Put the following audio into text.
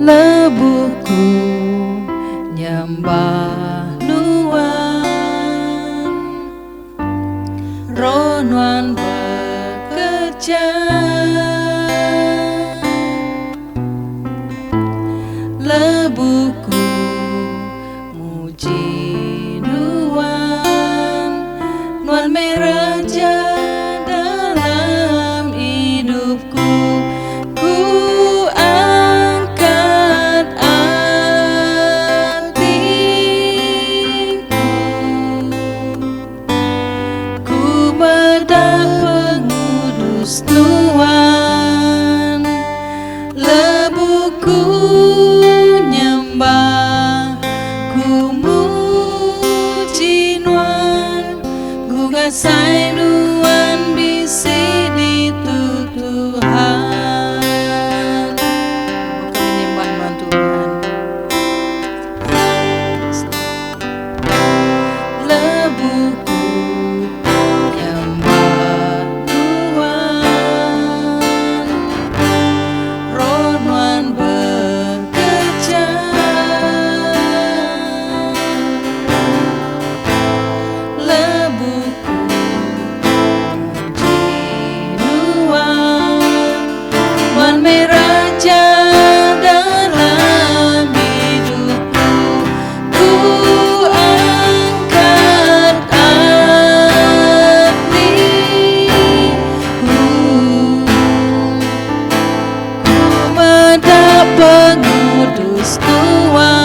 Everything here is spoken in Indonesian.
Lebuku nyembah Nuan, Ronuan bekerja. Lebuku muji Nuan, Nuan meraja dalam hidupku. Ku angkat hatiku, ku bedak pengudus Tuhan. Lebuku nyembah, ku muji Nuan, ku kasih Nuan bisi di Tuhan. Kami nyembah Nuan Tuhan. Lebuku nyembah Tuhan, Ronuan bekerja. Lebuku muji Nuan, Nuan meraja dalam hidupku. Ku angkat hatiku, ku bedak pengudus Tuhan.